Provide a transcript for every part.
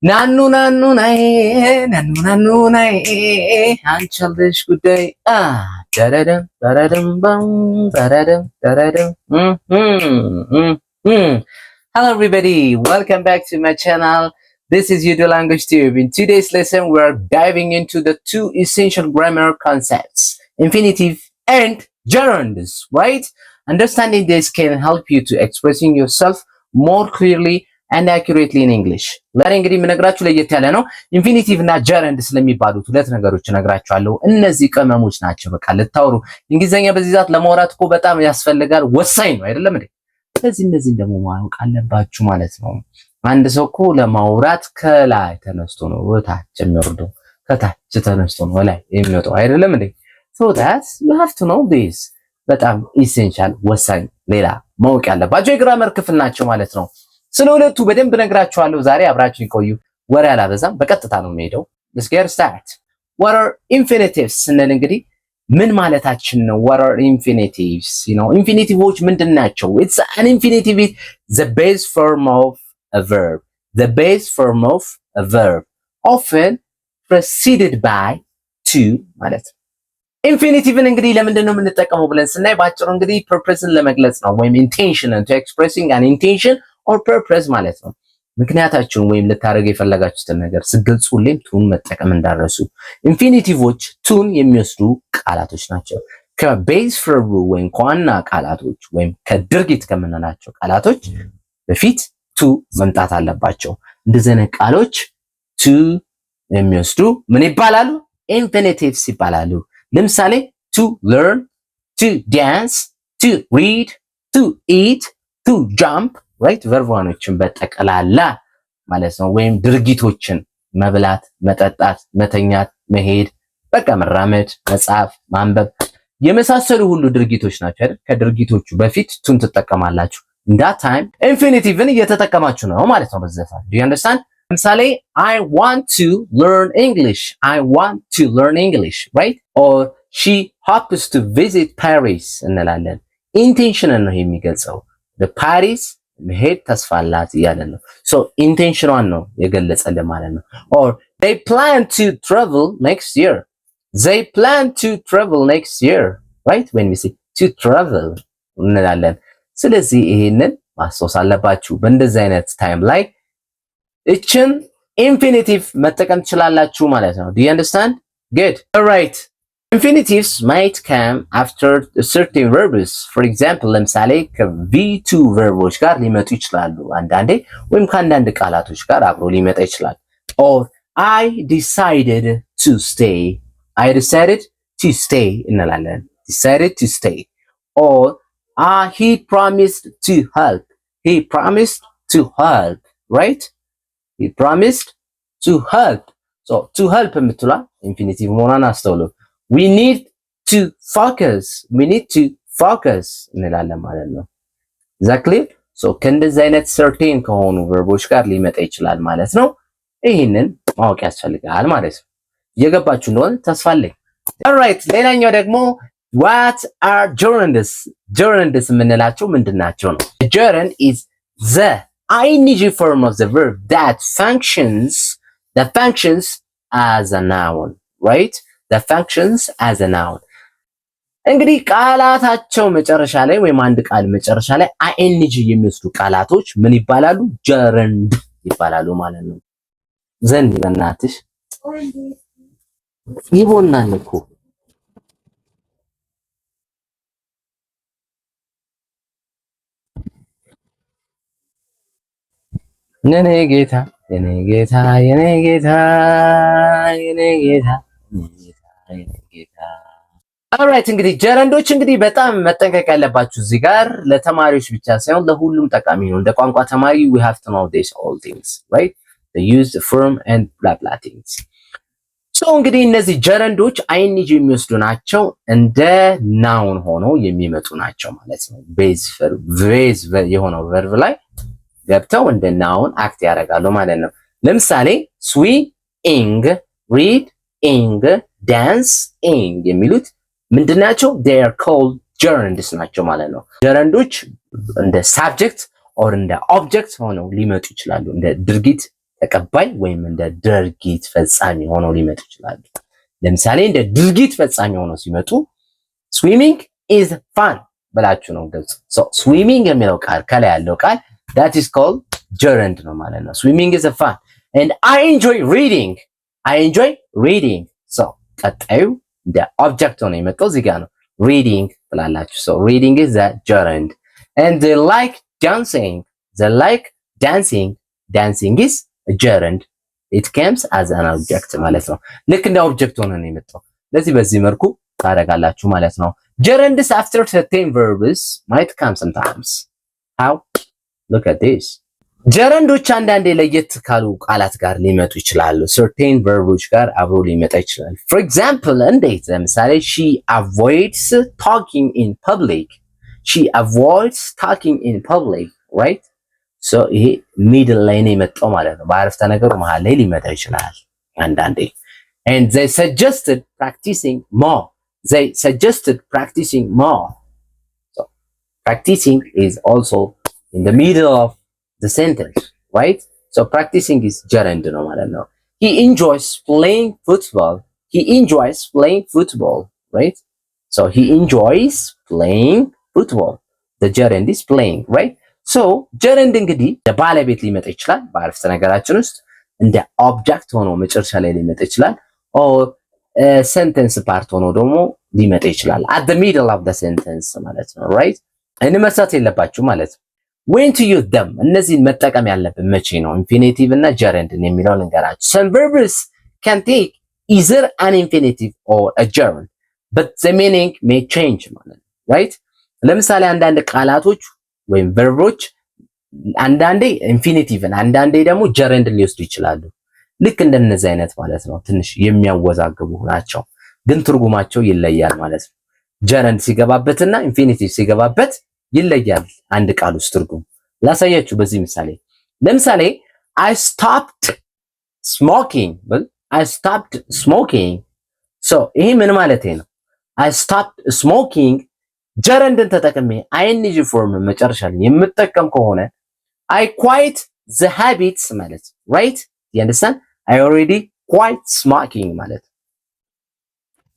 ናኑ ናኑ ናይ ናኑ ናኑ ናይ አንቺልሽ ጉዳይ ደረደም ደረደም ባም ደረደም ደረደም Hello everybody, welcome back to my channel. This is Udo Language Tube. In today's lesson we are diving into the two essential grammar concepts, infinitive and gerunds, right? Understanding this can help you to expressing yourself more clearly and accurately in English. ዛሬ እንግዲህ የምነግራችሁ ለየት ያለ ነው። ኢንፊኒቲቭ እና ጀረንድ ስለሚባሉት ሁለት ነገሮች እነግራችኋለሁ። እነዚህ ቅመሞች ናቸው። በቃ ልታወሩ እንግሊዘኛ በዚህ ዛት ለማውራት እኮ በጣም ያስፈልጋል፣ ወሳኝ ነው አይደለም እንዴ? ስለዚህ እነዚህን ደግሞ ማወቅ አለባችሁ ማለት ነው። አንድ ሰው እኮ ለማውራት ከላይ ተነስቶ ነው ወታች የሚወርደው፣ ከታች ተነስቶ ነው ላይ የሚወጣው አይደለም እንዴ? So that you have to know this። በጣም ኢሴንሻል ወሳኝ ሌላ ማወቅ ያለባችሁ የግራመር ክፍል ናቸው ማለት ነው። ስለ ሁለቱ በደንብ ነግራችኋለሁ። ዛሬ አብራችሁን ቆዩ። ወሬ አላበዛም፣ በቀጥታ ነው የምሄደው። let's get start. What are infinitives ስንል እንግዲህ ምን ማለታችን ነው? what are infinitives? ኢንፊኒቲቮች ምንድን ናቸው? it's an infinitive is the base form of a verb. the base form of a verb often preceded by to ማለት ነው። ኢንፊኒቲቭን እንግዲህ ለምንድን ነው የምንጠቀመው ብለን ስናይ ባጭሩ እንግዲህ ፐርፐስን ለመግለጽ ነው፣ ወይም ኢንቴንሽንን to expressing an intention or purpose ማለት ነው። ምክንያታችሁን ወይም ልታረጉ የፈለጋችሁትን ነገር ስትገልጹ ሁሌም ቱን መጠቀም እንዳረሱ። ኢንፊኒቲቮች ቱን የሚወስዱ ቃላቶች ናቸው። ከቤዝ ቨርቡ ወይም ከዋና ቃላቶች ወይም ከድርጊት ከምንላቸው ቃላቶች በፊት ቱ መምጣት አለባቸው። እንደዚህ አይነት ቃሎች ቱ የሚወስዱ ምን ይባላሉ? ኢንፊኒቲቭስ ይባላሉ። ለምሳሌ to learn, to dance, to read, to eat, to jump, right? ቨርቧኖችን በጠቅላላ ማለት ነው። ወይም ድርጊቶችን መብላት፣ መጠጣት፣ መተኛት፣ መሄድ፣ በቃ መራመድ፣ መጻፍ፣ ማንበብ የመሳሰሉ ሁሉ ድርጊቶች ናቸው አይደል? ከድርጊቶቹ በፊት ቱን ትጠቀማላችሁ። in that time ኢንፊኒቲቭን እየተጠቀማችሁ ነው ማለት ነው በዛ ሰዓት። do you understand? ለምሳሌ I want to learn English. I want to learn English, right? Or she hopes to visit Paris እንላለን። ኢንቴንሽንን ነው የሚገልጸው። the Paris መሄድ ተስፋ አላት እያለ ነው። so ኢንቴንሽኗን ነው የገለጸልን ማለት ነው። or they plan to travel next year. they plan to travel next year, right? when we say to travel እንላለን። ስለዚህ ይሄንን ማስታወስ አለባችሁ። በእንደዚህ አይነት ታይም ላይ እችን ኢንፊኒቲቭ መጠቀም ትችላላችሁ ማለት ነው። do you understand? good. all right. Infinitives might come after certain verbs. For example, ለምሳሌ ከV2 ቨርቦች ጋር ሊመጡ ይችላሉ አንዳንዴ፣ ወይም ከአንዳንድ ቃላቶች ጋር አብሮ ሊመጣ ይችላል። or I decided to stay. I decided to stay እንላለን። decided to stay. or he promised to help. He promised to help, right? He promised to help. so to help የምትሏ ኢንፊኒቲቭ መሆኗን አስተውሉ። we need to focus. we need to focus እንላለን ማለት ነው። exactly. so ከእንደዚህ አይነት certain ከሆኑ ቨርቦች ጋር ሊመጣ ይችላል ማለት ነው። ይህንን ማወቅ ያስፈልጋል ማለት ነው። እየገባችሁ እንደሆነ ተስፋ አለኝ። all right. ሌላኛው ደግሞ what are gerunds? gerunds የምንላቸው ምንድን ናቸው ነው። gerund is the ing form of the verb that functions as a noun, right? that functions as a noun. እንግዲህ ቃላታቸው መጨረሻ ላይ ወይም አንድ ቃል መጨረሻ ላይ ing የሚወስዱ ቃላቶች ምን ይባላሉ? gerund ይባላሉ ማለት ነው። ዘንድ በእናትሽ ይቦናል እኮ የኔ ጌታ የኔ ጌታ የኔ ጌታ የኔ ጌታ የኔ ጌታ። alright. እንግዲህ ጀረንዶች እንግዲህ በጣም መጠንቀቅ ያለባችሁ እዚህ ጋር ለተማሪዎች ብቻ ሳይሆን ለሁሉም ጠቃሚ ነው። እንደ ቋንቋ ተማሪ we have to know this all things, right? the use, the form and blah blah things. so እንግዲህ እነዚህ ጀረንዶች ing የሚወስዱ ናቸው፣ እንደ ናውን ሆነው የሚመጡ ናቸው ማለት ነው። ቤዝ የሆነው ቨርብ ላይ ገብተው እንደ ናውን አክት ያደርጋሉ ማለት ነው። ለምሳሌ swing, read, ing, dance, ing የሚሉት ምንድናቸው? they are called gerunds ናቸው ማለት ነው። ጀረንዶች እንደ subject or እንደ object ሆነው ሊመጡ ይችላሉ። እንደ ድርጊት ተቀባይ ወይም እንደ ድርጊት ፈጻሚ ሆነው ሊመጡ ይችላሉ። ለምሳሌ እንደ ድርጊት ፈጻሚ ሆነው ሲመጡ ስዊሚንግ ኢዝ ፋን ብላችሁ ነው ገልጽ። ስዊሚንግ የሚለው ቃል ከላይ ያለው ቃል that is called gerund ነው ማለት ነው። swimming is a fun and I enjoy reading. I enjoy reading. so ቀጣዩ እንደ ኦብጀክት ሆነ የመጣው እዚህ ጋር ነው። reading ብላላችሁ። so reading is a gerund and they like dancing. They like dancing. dancing is a gerund. it comes as an object ማለት ነው። ልክ እንደ ኦብጀክት ሆነ ነው የመጣው። ለዚህ በዚህ መልኩ ታደርጋላችሁ ማለት ነው። gerunds after certain verbs might come sometimes. how? look at this. gerunዶች አንዳንዴ ለየት ካሉ ቃላት ጋር ሊመጡ ይችላሉ። certain verbs ጋር አብሮ ሊመጣ ይችላል። for example እንዴት? ለምሳሌ she avoids talking in public. she avoids talking in public, right? so ይሄ ሚድል ላይ ነው የመጣው ማለት ነው። በአረፍተ ነገሩ መሃል ላይ ሊመጣ ይችላል አንዳንዴ። and they suggested practicing more. they suggested practicing more. so practicing is also in the middle of the sentence, right? so practicing is gerund ነው ማለት ነው። he enjoys playing football. he enjoys playing football, right? so he enjoys playing football. the gerund is playing, right? so gerund እንግዲህ ባለቤት ሊመጣ ይችላል በአረፍተ ነገራችን ውስጥ፣ እንደ ኦብጀክት ሆኖ መጨረሻ ላይ ሊመጣ ይችላል or sentence part ሆኖ ደግሞ ሊመጣ ይችላል at the middle of the sentence ማለት ነው, right? መርሳት የለባችሁ ማለት ነው። when to use them እነዚህን መጠቀም ያለብን መቼ ነው? ኢንፊኒቲቭ እና gerund የሚለውን ልንገራችሁ። some verbs can take either an infinitive or a gerund but the meaning may change ማለት ነው, right? ለምሳሌ አንዳንድ ቃላቶች ወይም ቨርቦች አንዳንዴ ኢንፊኒቲቭን አንዳንዴ ደግሞ gerund ሊወስዱ ይችላሉ። ልክ እንደነዚህ አይነት ማለት ነው። ትንሽ የሚያወዛግቡ ናቸው ግን ትርጉማቸው ይለያል ማለት ነው። gerund ሲገባበትና ኢንፊኒቲቭ ሲገባበት ይለያል አንድ ቃል ውስጥ ትርጉም። ላሳያችሁ በዚህ ምሳሌ። ለምሳሌ I stopped smoking. I stopped smoking. so ይሄ ምን ማለት ነው? I stopped smoking gerundን ተጠቅሜ ing form መጨረሻ ላይ የምጠቀም ከሆነ I quit the habits ማለት right? you understand? I already quit smoking ማለት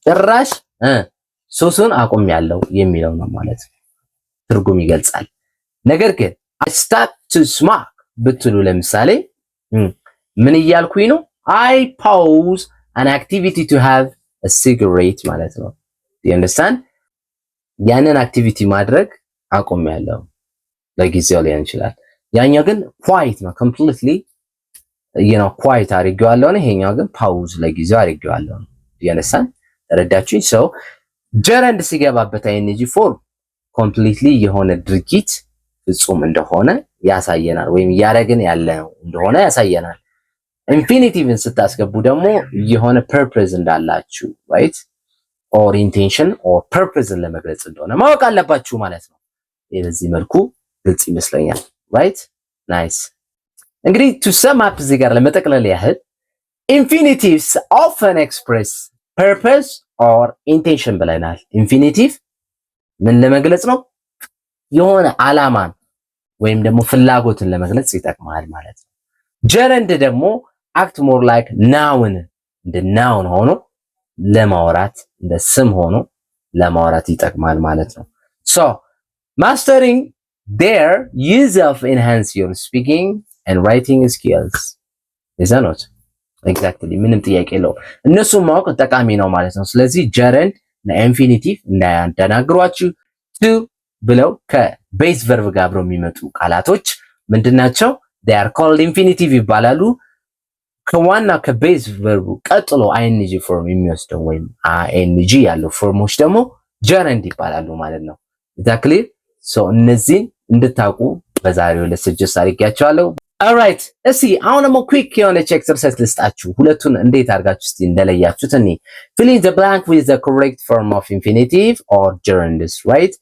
ጭራሽ ሱሱን አቁሜያለሁ የሚለው ነው ማለት ትርጉም ይገልጻል። ነገር ግን I stopped to smoke ብትሉ ለምሳሌ ምን እያልኩኝ ነው? I pause an activity to have a cigarette ማለት ነው። you understand? ያንን አክቲቪቲ ማድረግ አቁሜያለሁ ለጊዜው ሊሆን ይችላል። ያኛው ግን quite ነው completely quite አድርጌዋለሁ ነው። ይሄኛው ግን ፓውዝ ለጊዜው አድርጌዋለሁ ነው። you understand? ተረዳችሁኝ? so gerund ሲገባበት ing form completely የሆነ ድርጊት ፍጹም እንደሆነ ያሳየናል ወይም ያረግን ያለው እንደሆነ ያሳየናል። ኢንፊኒቲቭን ስታስገቡ ደግሞ የሆነ purpose እንዳላችሁ right? or intention or purpose ለመግለጽ እንደሆነ ማወቅ አለባችሁ ማለት ነው። በዚህ መልኩ ግልጽ ይመስለኛል right? nice እንግዲህ to sum up እዚህ ጋር ለመጠቅለል ያህል infinitives often express purpose or intention ብለናል። ኢንፊኒቲቭ ምን ለመግለጽ ነው? የሆነ ዓላማን ወይም ደግሞ ፍላጎትን ለመግለጽ ይጠቅማል ማለት ነው። gerund ደግሞ act more like noun እንደ noun ሆኖ ለማውራት እንደ ስም ሆኖ ለማውራት ይጠቅማል ማለት ነው። so mastering their use of enhance your speaking and writing skills. is that not? exactly ምንም ጥያቄ የለውም። እነሱን ማወቅ ጠቃሚ ነው ማለት ነው። ስለዚህ gerund እና ኢንፊኒቲቭ እንዳያደናግሯችሁ to ብለው ከቤዝ ቨርብ ጋር አብረው የሚመጡ ቃላቶች ምንድናቸው? they are called infinitive ይባላሉ። ከዋና ከቤዝ ቨርቡ ቀጥሎ ing ፎርም የሚወስደው ወይም ing ያለው ፎርሞች ደግሞ gerund ይባላሉ ማለት ነው። exactly so እነዚህን እንድታውቁ በዛሬው ለሰጀስት አድርጌያቸዋለሁ። alright እስቲ አሁን ደግሞ quick የሆነች ኤክሰርሳይዝ ልስጣችሁ። ሁለቱን እንዴት አድርጋችሁ እስቲ እንደለያችሁት እኔ fill in the blank with the correct form of infinitive or gerunds, right?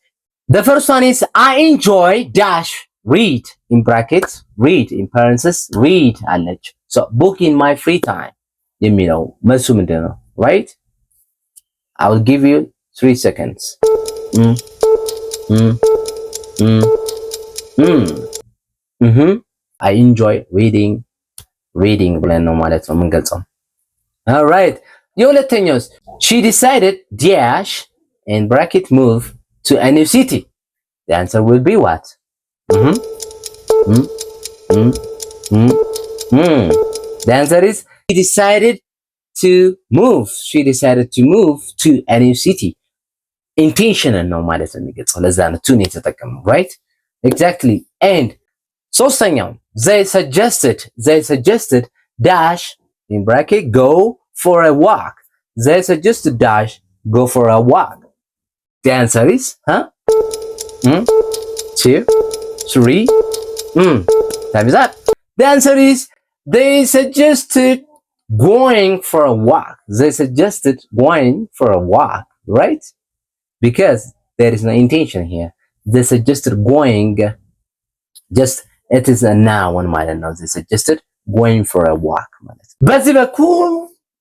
the first one is I enjoy dash read in brackets read in parentheses read አለች so book in my free time የሚለው መልሱ ምንድነው? right? I will give you 3 seconds. I enjoy reading reading ብለን ነው ማለት ነው የምንገልጸው። alright የሁለተኛውስ she decided dash in bracket move to a new city. The answer will be what? The answer is she decided to move. She decided to move to a new city. Intentional ነው ማለት ነው የሚገልጸው። ለዛ ነው to ነው የተጠቀመው right? Exactly. And ሶስተኛው they suggested dash in bracket go for a walk. They suggested dash go for a walk. The answer is 2 3 time is up. The answer is they suggested going for a walk. They suggested going for a walk, right? Because there is no intention here. They suggested going, just it is a noun ማለት ነው። They suggested going for a walk ማለት ነው። በዚህ በኩል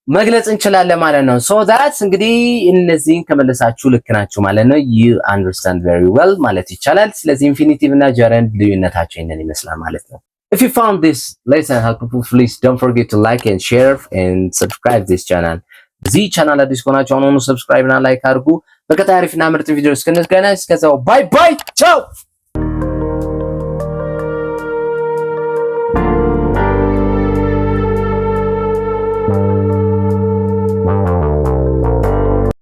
መግለጽ እንችላለን ማለት ነው። so that's እንግዲህ እነዚህን ከመለሳችሁ ልክ ናችሁ ማለት ነው። you understand very well ማለት ይቻላል። ስለዚህ ኢንፊኒቲቭ እና ጀረንድ ልዩነታቸው ይሄንን ይመስላል ማለት ነው። if you found this lesson helpful, please don't forget to like and share and subscribe this channel. እዚህ ቻናል አዲስ ከሆናችሁ አሁኑኑ ሰብስክራይብ እና ላይክ አድርጉ። በቀጣይ አሪፍና ምርጥ ቪዲዮ እስክንገናኝ እስከዛው ባይ ባይ ቻው።